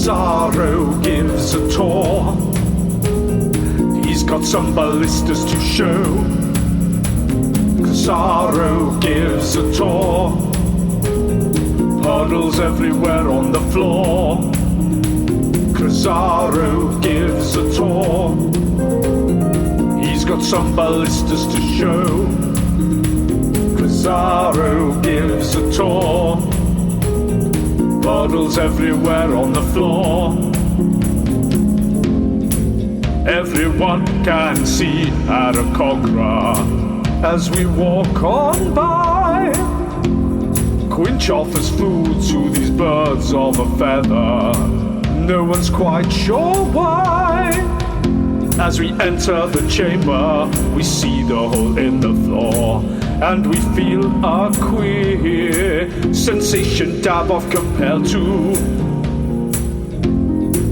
Cesaro gives a tour. He's got some ballistas to show. Cesaro gives a tour. Puddles everywhere on the floor. Cesaro gives a tour. He's got some ballistas to show. Cesaro gives a tour. Puddles everywhere on the floor. Everyone can see aarakocras as we walk on by. Quinch offers food to these birds of a feather. No one's quite sure why. As we enter the chamber, we see the hole in the floor, and we feel a queer sensation dab of compelled to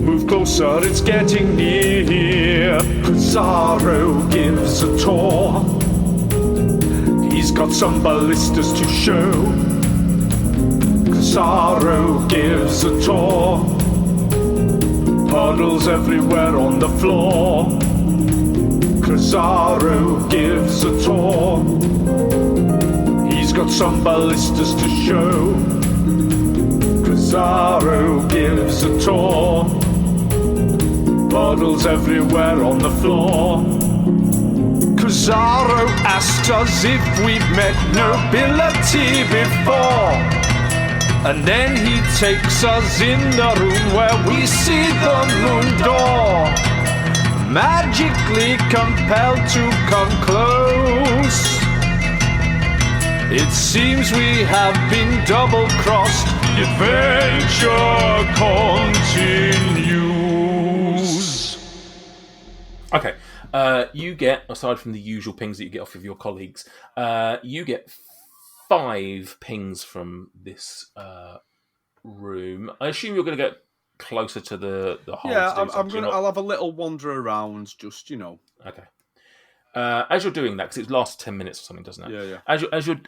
move closer, it's getting near. Cesaro gives a tour. He's got some ballistas to show. Cesaro gives a tour. Puddles everywhere on the floor. Cesaro gives a tour. He's got some ballistas to show. Cesaro gives a tour. Puddles everywhere on the floor. Cesaro asked us if we've met nobility before. And then he takes us in the room where we see the moon door. Magically compelled to come close. It seems we have been double-crossed. Adventure continues. Okay. You get, aside from the usual pings that you get off of your colleagues, you get 5 pings from this room. I assume you're going to get closer to the hole. Yeah, I'll have a little wander around, just, Okay. As you're doing that, because it lasts 10 minutes or something, doesn't it? Yeah.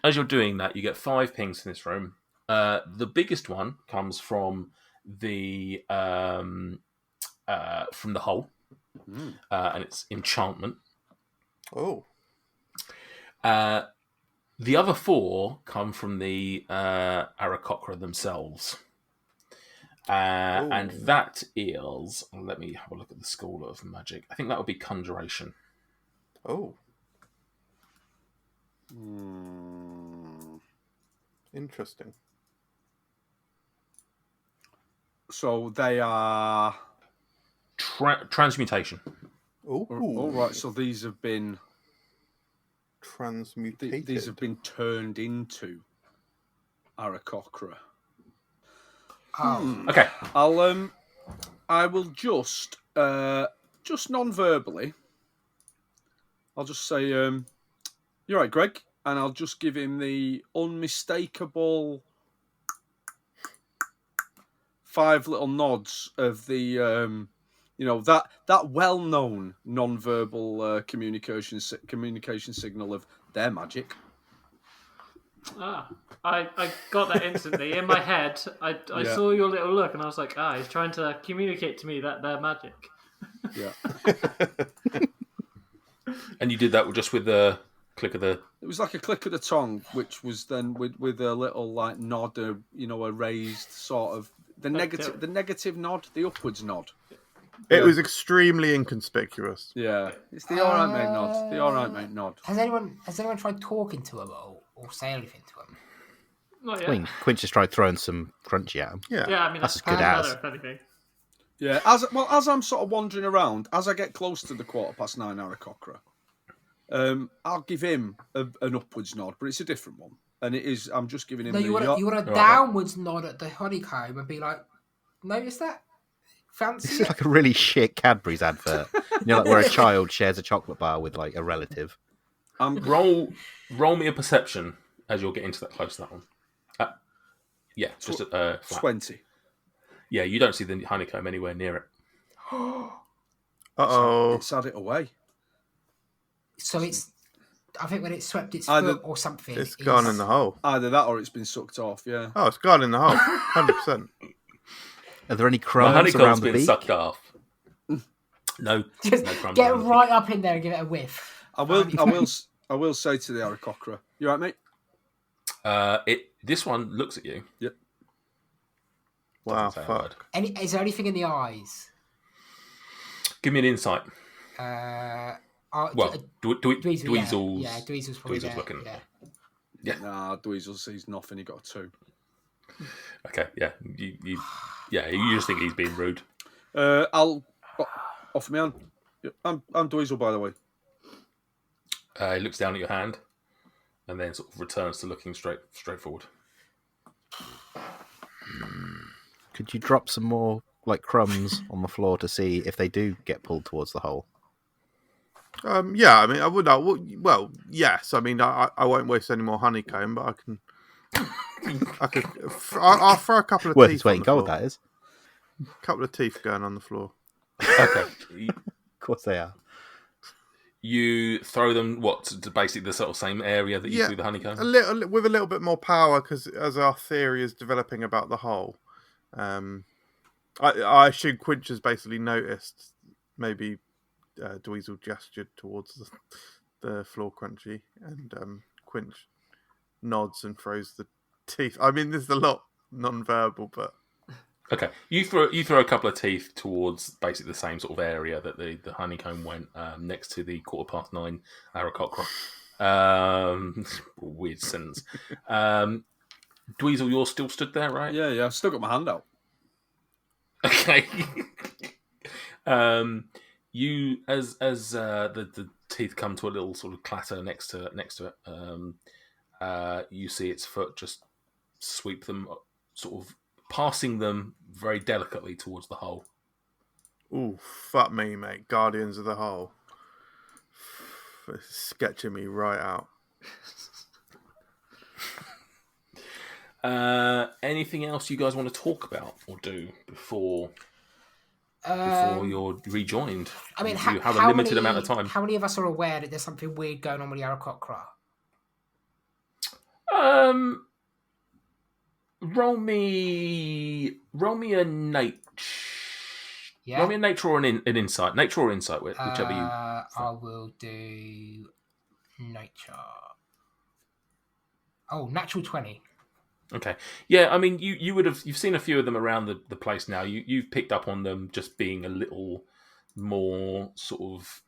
As you're doing that, you get 5 pings in this room. The biggest one comes from the hole, and it's enchantment. Oh. The other 4 come from the aarakocras themselves. And that is... Let me have a look at the School of Magic. I think that would be Conjuration. Oh. Interesting. So they are... Transmutation. Oh, right. So these have been... Transmutated. These have been turned into aarakocras. Okay. I will just non-verbally, I'll just say, you're right, Greg, and I'll just give him the unmistakable 5 little nods of the, that well-known non-verbal communication signal of their magic. I got that instantly in my head. I saw your little look, and I was like, he's trying to communicate to me that they're magic. Yeah. And you did that just with the click of the... It was like a click of the tongue, which was then with a little like nod, a raised sort of the negative nod, the upwards nod. It was extremely inconspicuous. Yeah, it's the all right mate nod. The all right mate nod. Has anyone tried talking to him or say anything to him? Not yet. I mean, Quinch just tried throwing some crunchy at him. Yeah. Yeah, I mean That's that's as good as. if anything. Yeah, as I'm sort of wandering around, as I get close to the 9:15 aarakocras, I'll give him an upwards nod, but it's a different one, and it is. I'm just giving him. No, you want a downwards nod at the honeycomb and be like, "Notice that? Fancy?" This is like a really shit Cadbury's advert. Like where a child shares a chocolate bar with like a relative. Roll me a perception as you're getting to that close to that one. Yeah, just flat. 20. Yeah, you don't see the honeycomb anywhere near it. Uh-oh. It's had it away. So it's... I think when it swept its foot or something... It's gone in the hole. Either that or it's been sucked off, yeah. Oh, it's gone in the hole. 100%. Are there any The crumbs honeycomb's around the been beak? sucked off. No, Just no crumbs. get around the right up in there and give it a whiff. I will say to the aarakocra, you right, mate? This one looks at you. Yep. Wow, Doesn't say a word. fuck. Is there anything in the eyes? Give me an insight. Dweezil, Dweezil's. Yeah, Dweezil's probably Dweezil's there. looking. Yeah. Nah, Dweezil sees nothing. He got a 2. Okay, yeah, you just think he's being rude. I'll offer me hand. I'm Dweezil, by the way. He looks down at your hand, and then sort of returns to looking straight forward. Could you drop some more like crumbs on the floor to see if they do get pulled towards the hole? Yeah, I mean, I would. Well, yes. I mean, I won't waste any more honeycomb, but I can. I'll throw a couple of Worth teeth. its weight in on the gold, floor. that is. A couple of teeth going on the floor. Okay, Of course they are. you throw them to basically the sort of same area that you threw the honeycomb. With a little bit more power, because as our theory is developing about the hole, I assume Quinch has basically noticed. Maybe Dweezil gestured towards the floor crunchy, and Quinch nods and throws the teeth. I mean, there's a lot non-verbal, but Okay, you throw a couple of teeth towards basically the same sort of area that the honeycomb went, next to the 9:15 aarakocra. Weird sentence. Dweezil, you're still stood there, right? Yeah. I've still got my hand out. Okay. You as the teeth come to a little sort of clatter next to it. You see its foot just sweep them, sort of passing them very delicately towards the hole. ooh, fuck me, mate. Guardians of the Hole. It's sketching me right out. Anything else you guys want to talk about or do before you're rejoined? I mean, you have a limited amount of time. How many of us are aware that there's something weird going on with the aarakocra? Roll me a nature. Yeah. Roll me a nature or an insight. Nature or insight, whichever you. I will do nature. Oh, natural 20. Okay. Yeah, I mean, you've seen a few of them around the place now. You've picked up on them just being a little more sort of.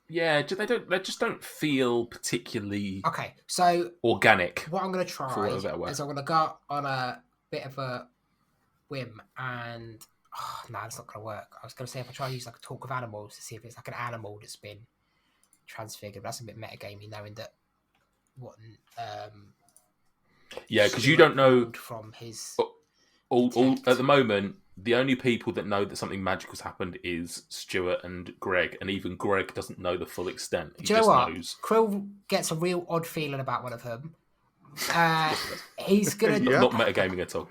Yeah, they just don't feel particularly Okay, so organic. what I'm going to try for a better word. is I'm going to go on a bit of a whim and... no, that's not going to work. I was going to say if I try to use like a talk of animals to see if it's like an animal that's been transfigured. But that's a bit metagamey, knowing that what... Yeah, because you don't know... From his... All at the moment, the only people that know that something magical's happened is Stuart and Greg, and even Greg doesn't know the full extent. He Do you know just what? knows. Krill gets a real odd feeling about one of them. He's gonna Not metagaming at all.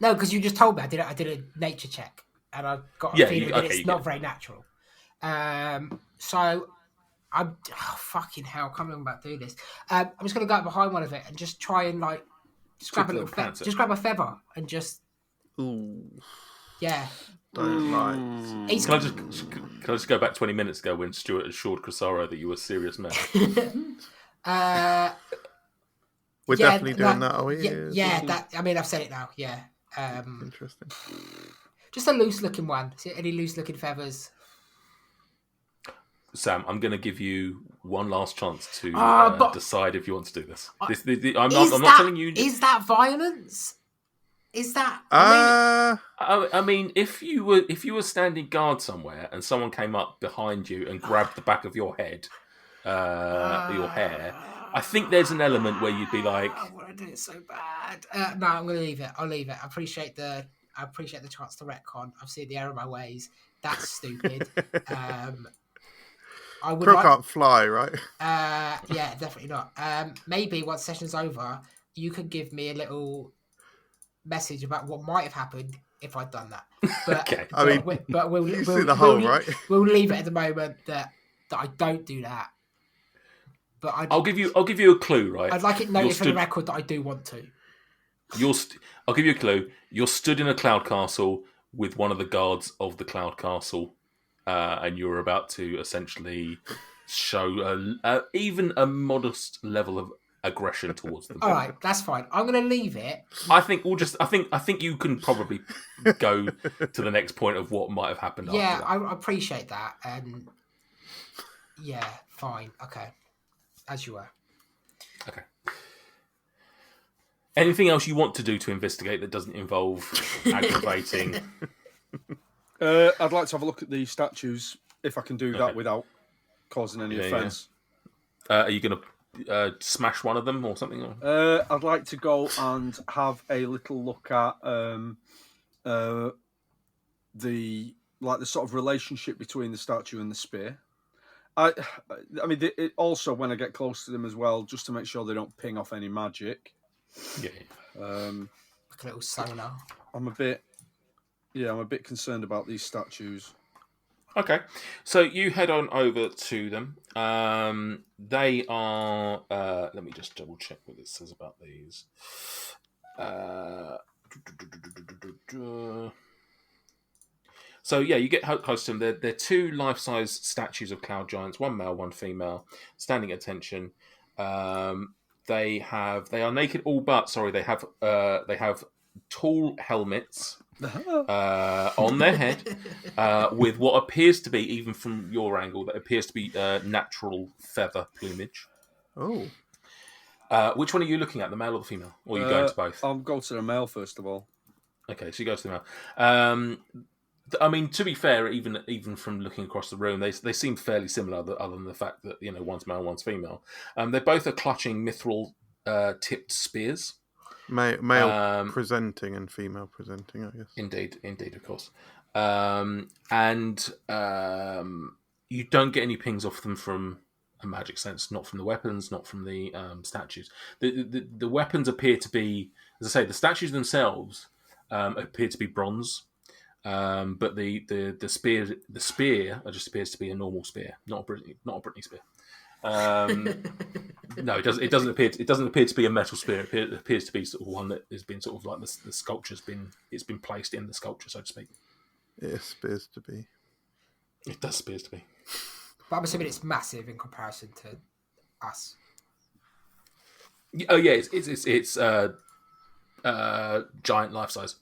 no, because you just told me I did a nature check, and I got a feeling that it's not very natural. So I'm fucking hell. I can't remember about doing this. I'm just gonna go up behind one of it and just try and like just grab a little just grab a feather and just Ooh, yeah. don't like. Can I just go back 20 minutes ago when Stuart assured Crisaro that you were a serious man? We're definitely doing that, are we? Yeah, that. I mean, I've said it now. Yeah. Interesting. Just a loose looking one. See any loose looking feathers? Sam, I'm going to give you one last chance to decide if you want to do this. I'm not telling you. Is that violence? Is that? I mean, if you were standing guard somewhere and someone came up behind you and grabbed the back of your head, your hair, I think there's an element where you'd be like, I want to do it so bad. No, I'm going to leave it. I'll leave it. I appreciate the chance to retcon. I've seen the error of my ways. That's stupid. I would Crow can't fly, right? Yeah, definitely not. Maybe once session's over, you could give me a little message about what might have happened if I'd done that. But, okay. we'll see the hole, right? We'll leave it at the moment that I don't do that. But I'll give you a clue, right? I'd like it noted for the record that I do want to. I'll give you a clue. You're stood in a cloud castle with one of the guards of the Cloud Castle, and you're about to essentially show even a modest level of aggression towards them. All right, that's fine. I'm going to leave it. I think I think you can probably go to the next point of what might have happened. Yeah, after that. I appreciate that. Yeah, fine. Okay, as you were. Okay. Anything else you want to do to investigate that doesn't involve aggravating? I'd like to have a look at the statues, if I can do that without causing any offence. Are you going to smash one of them or something? Or? I'd like to go and have a little look at the sort of relationship between the statue and the spear. I mean, also when I get close to them as well, just to make sure they don't ping off any magic. Yeah. Like a little sonar. I'm a bit concerned about these statues. Okay, so you head on over to them. They are. Let me just double check what it says about these. So yeah, you get close to them. They're two life-size statues of cloud giants, one male, one female, standing at attention. They are naked, all but they have tall helmets on their head with what appears to be, even from your angle, that appears to be natural feather plumage. Oh. Which one are you looking at, the male or the female? Or are you going to both? I'll go to the male first of all. Okay, so you go to the male. I mean, to be fair, even from looking across the room, they seem fairly similar, other than the fact that one's male, one's female. They both are clutching mithril tipped spears. Male presenting and female presenting, I guess. Indeed, of course. And you don't get any pings off them from a magic sense, not from the weapons, not from the statues. The weapons appear to be, as I say, the statues themselves appear to be bronze. But the spear just appears to be a normal spear, not a Brittany spear. No, it doesn't appear to be a metal spear. It appears to be sort of one that has been sort of like the sculpture's been placed in the sculpture, so to speak. It appears to be. It does appears to be. But I'm assuming it's massive in comparison to us. Oh yeah, it's giant life size.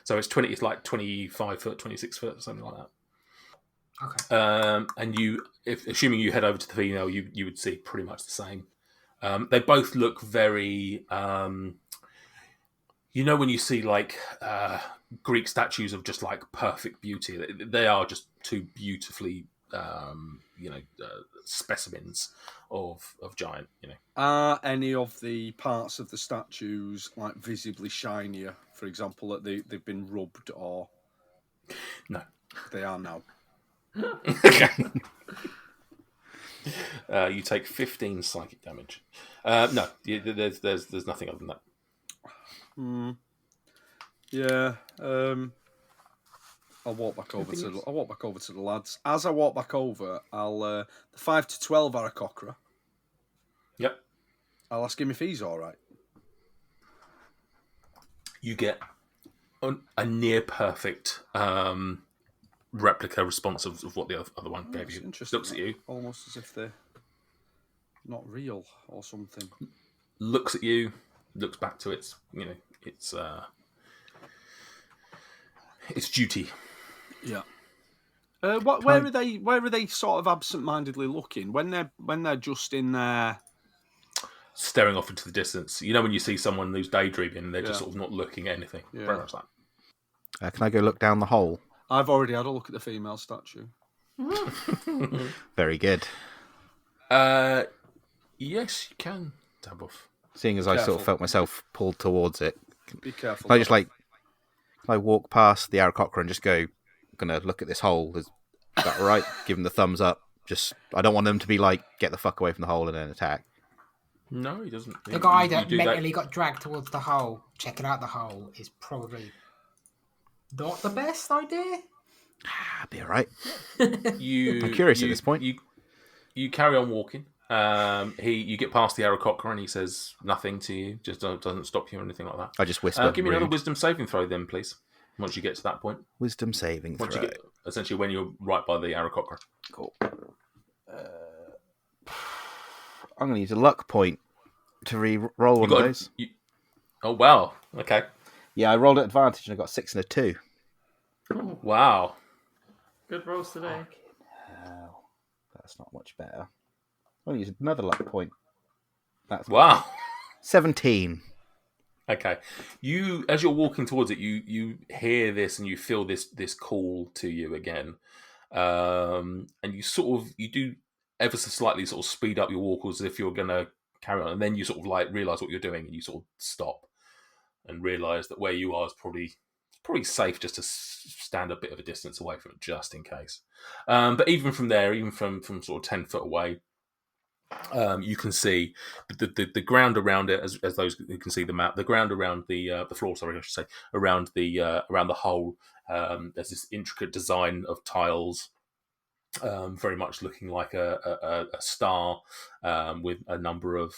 So it's like 25 foot, 26 foot, something like that. Okay. And assuming you head over to the female, you would see pretty much the same. They both look very, when you see like Greek statues of just like perfect beauty, they are just two beautifully, specimens of giant. Are any of the parts of the statues like visibly shinier? For example, that they've been rubbed, or no, they are now. Okay. You take 15 psychic damage. No, there's nothing other than that. Yeah. I'll walk back over to the lads. As I walk back over, I'll the 5 to 12 aarakocra. Yep. I'll ask him if he's all right. You get a near perfect replica response of what the other one gave you. Looks at you, almost as if they're not real or something. Looks at you, looks back to its duty. Yeah. Where are they sort of absent-mindedly looking when they're just in there? Staring off into the distance. When you see someone who's daydreaming and they're just sort of not looking at anything. Yeah. Very much that. Can I go look down the hole? I've already had a look at the female statue. Very good. Yes, you can, Taboff. Seeing as I sort of felt myself pulled towards it. Be careful. Can I walk past the aarakocra and just go, I'm going to look at this hole? Is that all right? Give them the thumbs up. I don't want them to be like, get the fuck away from the hole and then attack. No, he doesn't. The guy that mentally got dragged towards the hole, checking out the hole, is probably not the best idea. Be all right. I'm curious at this point. You carry on walking. You get past the aarakocra and he says nothing to you. Just doesn't stop you or anything like that. I just whisper. Give me another wisdom saving throw then, please. Once you get to that point. Wisdom saving throw. Once you get, essentially, when you're right by the aarakocra. Cool. I'm going to use a luck point to re-roll one of those. Oh, wow. Okay. Yeah, I rolled at advantage and I got 6 and a 2. Wow. Good rolls today. Hell, that's not much better. I'm going to use another luck point. That's Wow. 17. Okay. You, as you're walking towards it, you hear this and you feel this call to you again. And you do ever so slightly sort of speed up your walk as if you're going to carry on. And then you sort of like realise what you're doing and you sort of stop and realise that where you are is probably safe just to stand a bit of a distance away from it, just in case. But even from there, even from sort of 10 foot away, you can see the ground around it, as those who can see the map, the ground around the floor, sorry, I should say, around the hole. There's this intricate design of tiles, very much looking like a star, with a number of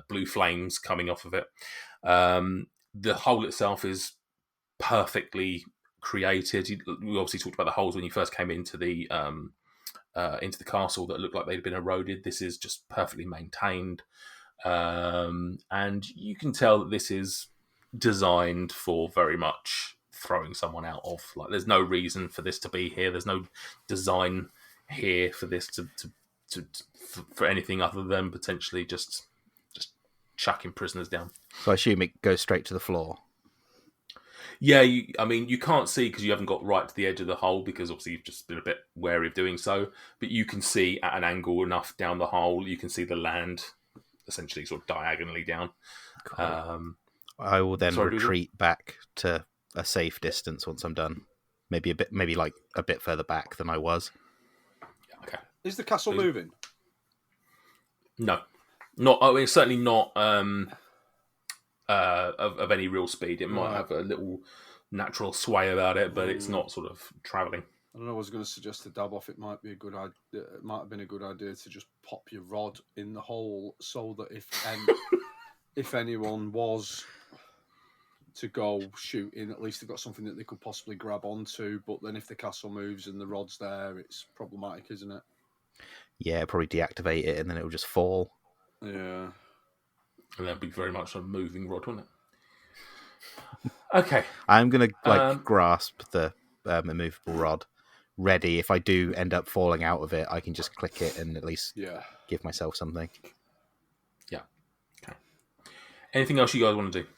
blue flames coming off of it. The hole itself is perfectly created. We obviously talked about the holes when you first came into the castle that looked like they'd been eroded. This is just perfectly maintained, and you can tell that this is designed for very much throwing someone out of. Like, there's no reason for this to be here. There's no design here for this for anything other than potentially just chucking prisoners down. So I assume it goes straight to the floor. Yeah, you can't see because you haven't got right to the edge of the hole, because obviously you've just been a bit wary of doing so. But you can see at an angle enough down the hole, you can see the land essentially sort of diagonally down. Cool. I will then retreat back to a safe distance once I'm done. Maybe like a bit further back than I was. Okay. Is the castle moving? No, not. Oh, it's certainly not. Of any real speed. It might have a little natural sway about it, but it's not sort of travelling. I don't know. I was going to suggest to dab off. It might be a good idea. It might have been a good idea to just pop your rod in the hole, so that if anyone was to go shooting, at least they've got something that they could possibly grab onto. But then if the castle moves and the rod's there, it's problematic, isn't it? Yeah, probably deactivate it and then it will just fall. Yeah. And that'd be very much a moving rod, wouldn't it? Okay. I'm going to grasp the immovable rod ready. If I do end up falling out of it, I can just click it and at least give myself something. Yeah. Okay. Anything else you guys want to do?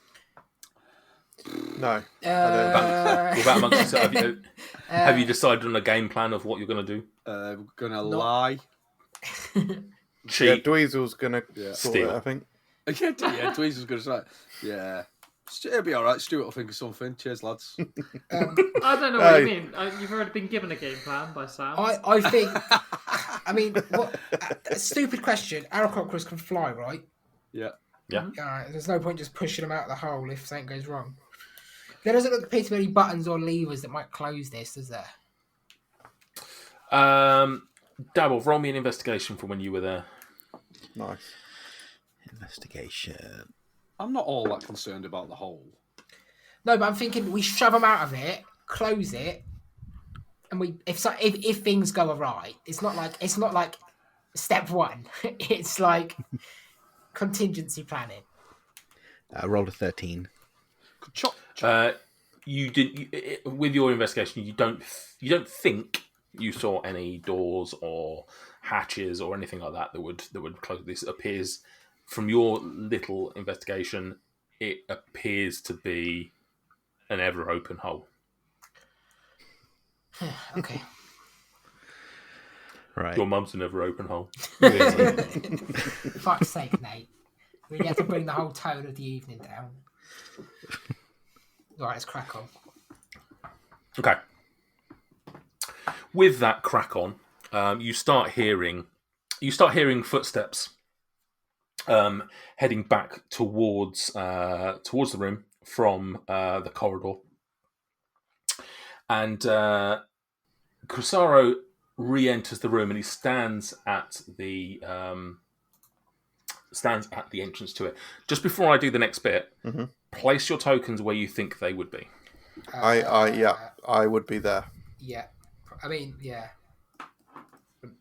No. What about amongst yourself? Have you decided on a game plan of what you're going to do? We're going to lie. Cheat. Yeah, Dweezil's going to sort steal. it, I think. Yeah, Dweezil's going to say, yeah. It'll be all right. Stuart will think of something. Cheers, lads. I don't know what you mean. You've already been given a game plan by Sam. I think. I mean, what? A stupid question. Aarakocras can fly, right? Yeah. Yeah. There's no point just pushing them out of the hole if something goes wrong. There doesn't look to be any buttons or levers that might close this, does there? Dabble, roll me an investigation from when you were there. Nice. Investigation. I'm not all that concerned about the hole. No, but I'm thinking we shove them out of it, close it, and if things go awry, it's not like step one. It's like contingency planning. I rolled a 13. Chop. You did with your investigation. You don't think you saw any doors or hatches or anything like that would close. This appears, from your little investigation, it appears to be an ever open hole. Okay. Right. Your mum's an ever open hole. Fuck's sake, Nate. We have to bring the whole tone of the evening down. Right, let's crack on. Okay. With that crack on, you start hearing footsteps heading back towards the room from the corridor, and Crosaro re-enters the room and he stands at the entrance to it. Just before I do the next bit, place your tokens where you think they would be. I would be there. Yeah, I mean, yeah,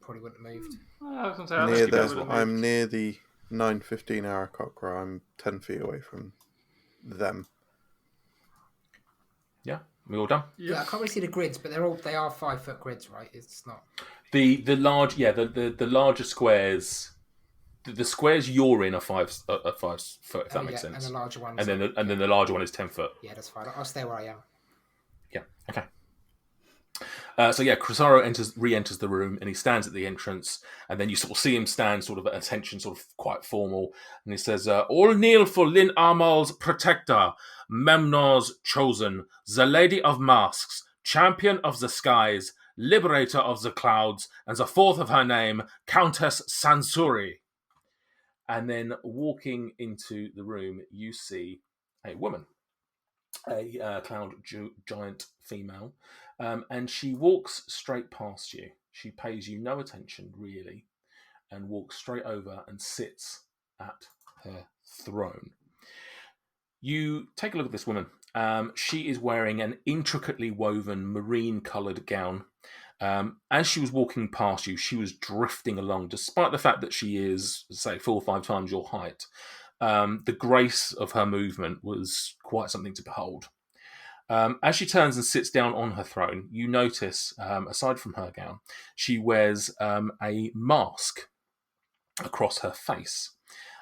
probably wouldn't have moved. I was gonna say, I'm near the 9:15 aarakocra. I'm 10 feet away from them. Yeah, we all done. Yeah, I can't really see the grids, but they are 5 foot grids, right? It's not The larger squares. The squares you're in are 5 foot, if that makes sense. And the larger ones. And then the larger one is 10 foot. Yeah, that's fine. I'll stay where I am. Yeah. Okay. So Crosaro re-enters the room, and he stands at the entrance, and then you sort of see him stand sort of at attention, sort of quite formal, and he says, "All kneel for Lin Amal's protector, Memnor's chosen, the Lady of Masks, champion of the skies, liberator of the clouds, and the fourth of her name, Countess Sansuri." And then walking into the room, you see a woman, a cloud giant female, and she walks straight past you. She pays you no attention, really, and walks straight over and sits at her throne. You take a look at this woman. She is wearing an intricately woven marine-coloured gown. As she was walking past you, she was drifting along, despite the fact that she is, say, 4 or 5 times your height. The grace of her movement was quite something to behold. As she turns and sits down on her throne, you notice, aside from her gown, she wears a mask across her face.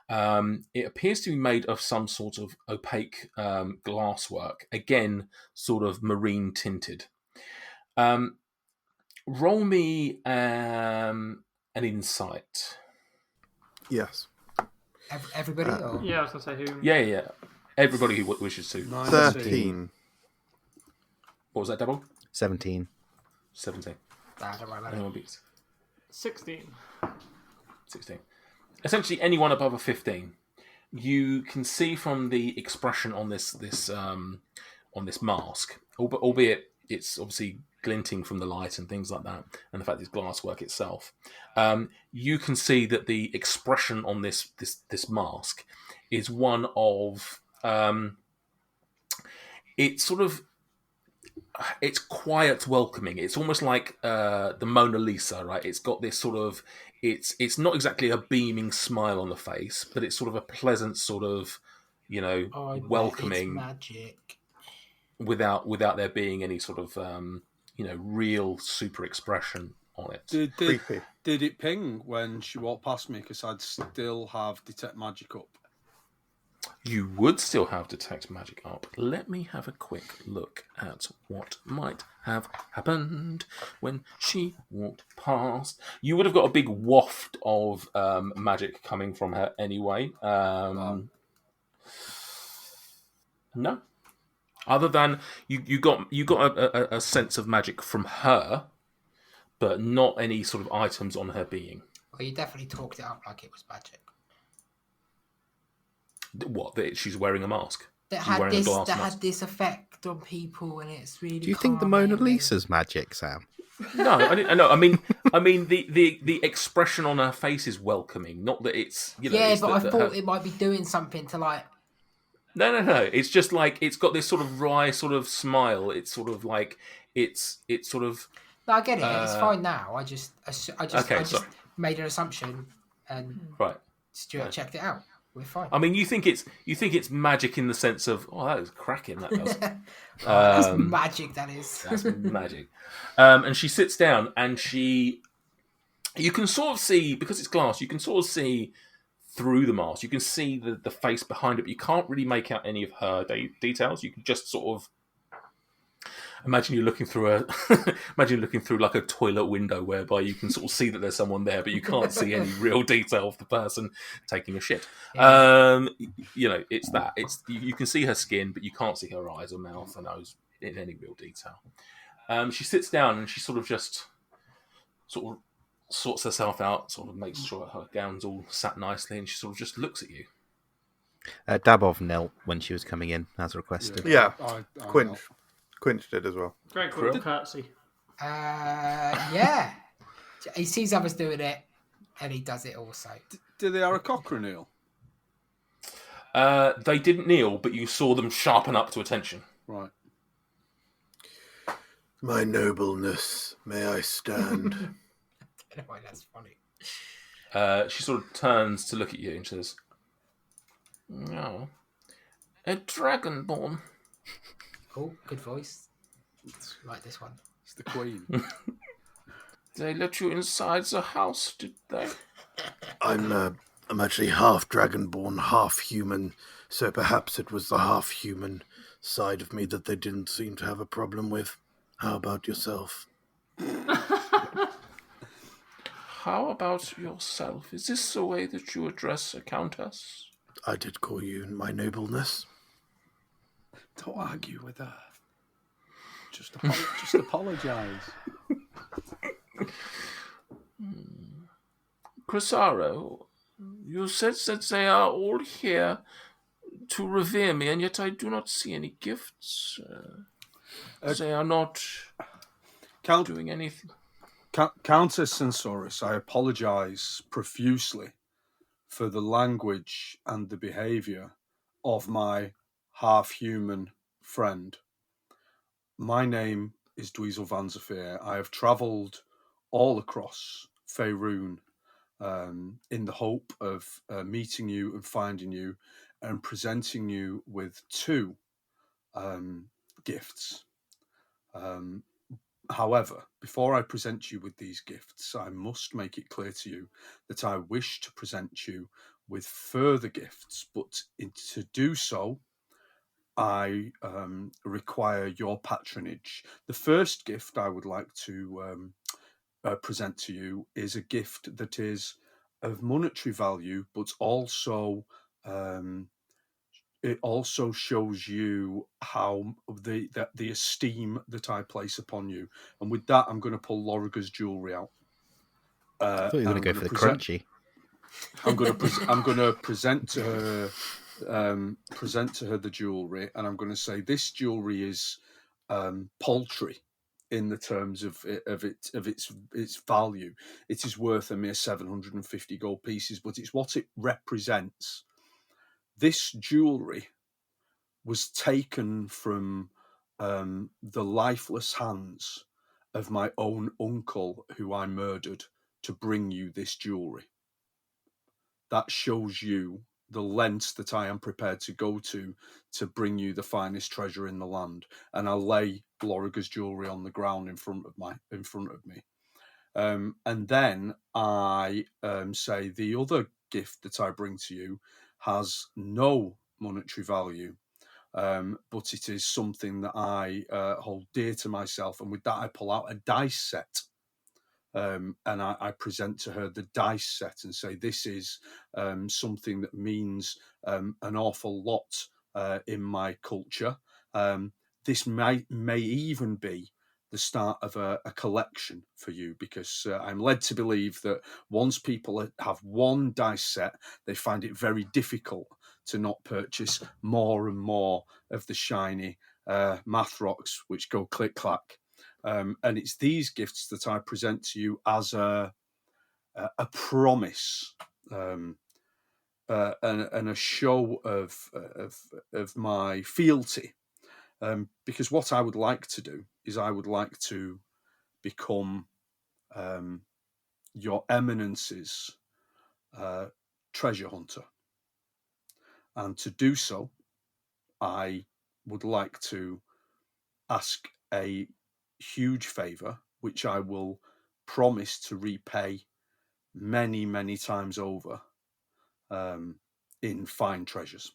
It appears to be made of some sort of opaque glasswork, again, sort of marine tinted. Roll me an insight. Yes. Everybody? Or? Yeah, I was going to say who. Yeah. Everybody who wishes to. 13. What was that, double? 17. 17. Don't worry about Anyone it. beats? 16. 16. Essentially, anyone above a 15. You can see from the expression on this mask, albeit it's obviously glinting from the light and things like that, and the fact it's glasswork itself. You can see that the expression on this mask is one of it's quiet welcoming. It's almost like the Mona Lisa, right? It's got this sort of it's not exactly a beaming smile on the face, but it's sort of a pleasant sort of welcoming magic without there being any sort of real super expression on it. Creepy. Did it ping when she walked past me? Because I'd still have detect magic up. You would still have detect magic up. Let me have a quick look at what might have happened when she walked past. You would have got a big waft of magic coming from her anyway. No. Other than you got a sense of magic from her, but not any sort of items on her being. Well, you definitely talked it up like it was magic. What? That she's wearing a mask? That She's wearing a glass mask. had this effect on people, and it's really. Do you think the Mona Lisa's magic, Sam? No, I mean the expression on her face is welcoming. Not that it's I thought it might be doing something to like. No. It's just like it's got this sort of wry sort of smile. It's sort of like it's sort of. No, I get it. It's fine now. I just sorry. made an assumption, and Stuart checked it out. We're fine. I mean, you think it's magic in the sense of that was cracking. That does. That's magic. That is. That's magic. And she sits down, and you can sort of see, because it's glass. You can sort of see through the mask. You can see the face behind it, but you can't really make out any of her details. You can just sort of imagine you're looking through like a toilet window, whereby you can sort of see that there's someone there, but you can't see any real detail of the person taking a shit. Yeah. It's that. You can see her skin, but you can't see her eyes or mouth or nose in any real detail. She sits down and she sort of sorts herself out, sort of makes sure her gown's all sat nicely, and she sort of just looks at you. Dabov knelt when she was coming in, as requested. Yeah, Quinch did as well. Great cool curtsy. Yeah. He sees others doing it, and he does it also. Did the aarakocra kneel? They didn't kneel, but you saw them sharpen up to attention. Right. My nobleness, may I stand? I don't know why that's funny. She sort of turns to look at you and says, "No, a dragonborn." Oh, good voice. Like this one. It's the Queen. They let you inside the house, did they? I'm actually half dragonborn, half human, so perhaps it was the half human side of me that they didn't seem to have a problem with. How about yourself? How about yourself? Is this the way that you address a countess? I did call you my nobleness. Don't argue with her. Just apologise. Crisaro, you said that they are all here to revere me, and yet I do not see any gifts. They are not doing anything. Countess Sansuri, I apologise profusely for the language and the behaviour of my half-human friend. My name is Dweezil Van Zafir. I have travelled all across Faerun in the hope of meeting you and finding you and presenting you with two gifts. However, before I present you with these gifts, I must make it clear to you that I wish to present you with further gifts, but to do so, I require your patronage. The first gift I would like to present to you is a gift that is of monetary value, but also it also shows you how the esteem that I place upon you. And with that, I'm going to pull Loriga's jewelry out. I thought you were going to go for the crunchy. I'm going to present to her the jewelry, and I'm going to say this jewelry is paltry in the terms of its value. It is worth a mere 750 gold pieces, but it's what it represents. This jewelry was taken from the lifeless hands of my own uncle, who I murdered, to bring you this jewelry. That shows you the lengths that I am prepared to go to bring you the finest treasure in the land. And I'll lay Loriga's jewelry on the ground in front of me. And then I say the other gift that I bring to you has no monetary value, but it is something that I hold dear to myself. And with that, I pull out a dice set. And I present to her the dice set and say, this is something that means an awful lot in my culture. This may even be the start of a collection for you, because I'm led to believe that once people have one dice set, they find it very difficult to not purchase more and more of the shiny math rocks which go click-clack. And it's these gifts that I present to you as a promise and a show of my fealty. Because what I would like to do is I would like to become your eminence's treasure hunter. And to do so, I would like to ask a huge favour, which I will promise to repay many, many times over in fine treasures.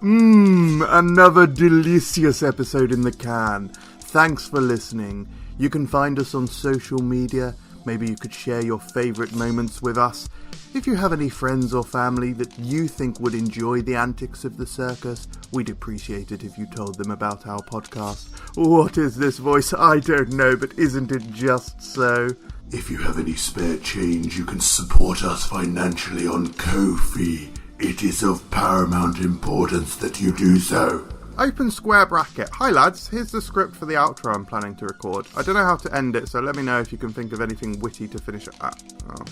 Another delicious episode in the can. Thanks for listening. You can find us on social media. Maybe you could share your favourite moments with us. If you have any friends or family that you think would enjoy the antics of the circus, we'd appreciate it if you told them about our podcast. What is this voice? I don't know, but isn't it just so? If you have any spare change, you can support us financially on Ko-fi. It is of paramount importance that you do so. Open square bracket. Hi lads, here's the script for the outro I'm planning to record. I don't know how to end it, so let me know if you can think of anything witty to finish it at. Oh.